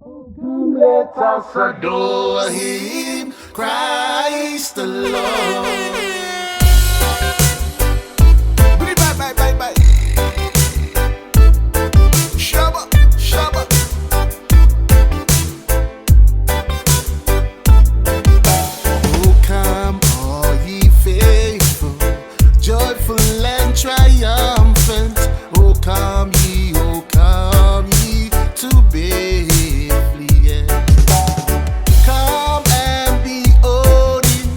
Come, let us adore him, Christ the Lord. Bye, bye, bye, bye. Shabba, shabba. Oh, come, all ye faithful, joyful and triumphant. Oh, come ye to Bethlehem. Come and behold him,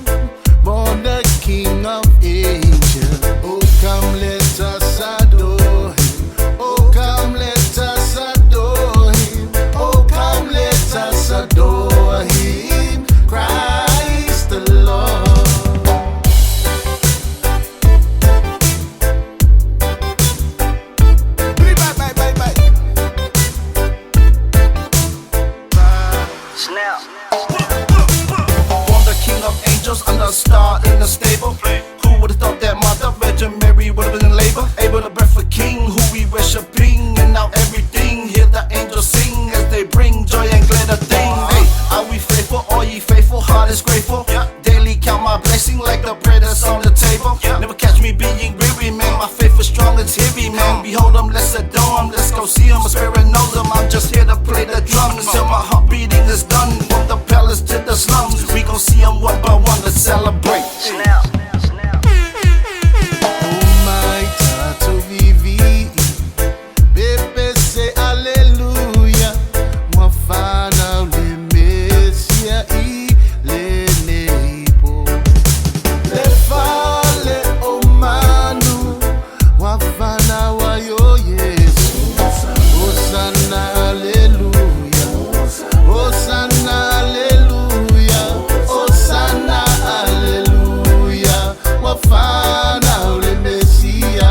born the King of Angels. Oh, come, let us adore him. Oh, come, let us adore him. Oh, come, let us adore him, Christ the Lord. Born the King of Angels under a star in the stable. Who would have thought that Mother Virgin Mary would have been in labor? Able to birth a king who we worshiping, and now everything. Hear the angels sing as they bring joy and glitter thing. Hey, are we faithful? Are ye faithful? Heart is grateful. Daily count my blessing like the bread that's on the table. Never catch me being weary, man. My faith is strong, it's heavy, man. Behold him, let's adore him, let's go see him. My spirit knows him. I'm just here to play the drum until my heart beating is done. From the palace to the slums, we gon' see him one by one to celebrate. Oh my tato vivi, Pepe say hallelujah. Mwafana ule Mesia ile neipo. Le fale omanu, wafana wa yo Yesu. Hosanna hallelujah, Hosanna hallelujah, Hosanna hallelujah. Wafana ule Mesia.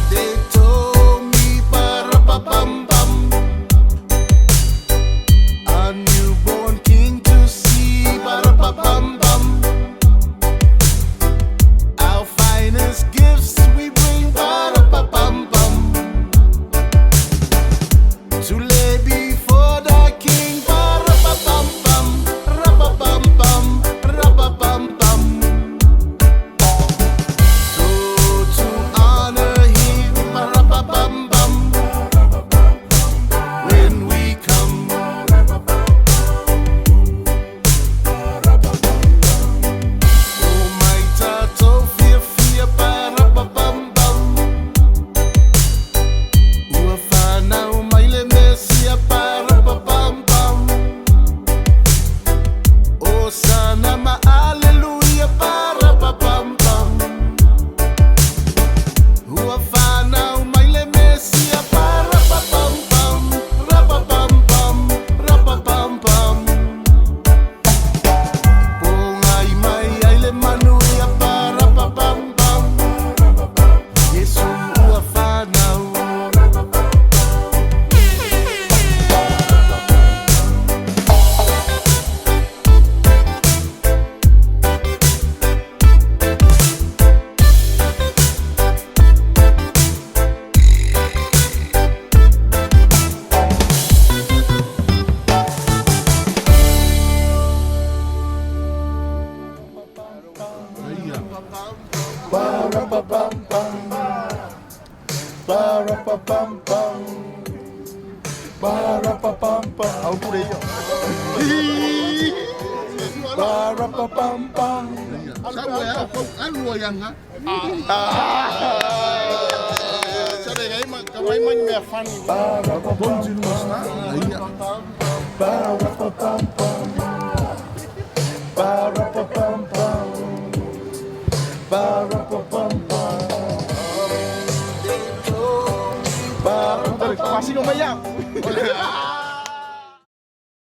They told me ba-ra-ba-bum-bum, a newborn king to see, ba-ra-ba-bum-bum. Our finest gifts we bring, ba-ra-ba-bum-bum, to lay before the king, ba-ra-ba-bum-bum, ra-ba-bum-bum, ra-ba-bum-bum. So to honor him, ba-ra-ba-bum-bum, when we come, oh my tato fear, ba-ra-ba-bum-bum, uafana umaile Mesia, ba-ra-ba-bum-bum, Hosanna ma hallelujah, ba-ra-ba-bum-bum. Uafana umaile Mesia, ba-ra-ba-bum-bum, ra-ba-bum-bum, ra-ba-bum-bum. Pongay may aile manuya, ba-ra-ba-bum-bum. Yesu uafana ba-ra-ba-bum-bum, ba-ra-ba-bum-bum, ba-ra-ba-bum-bum.เอาพูดเลยba-ra-ba-bum-bum. Sao vậy? Không ăn rồi rằng hả? Sao đây cái máy mẹ phan Ba-ra-ba-bum-bum, ba-ra-ba-bum-bum, ba-ra-ba-bum-bum, ba-ra-ba-bum-bum. Ba-ra-ba-bum-bum. ขวาซิโนไม่ยาก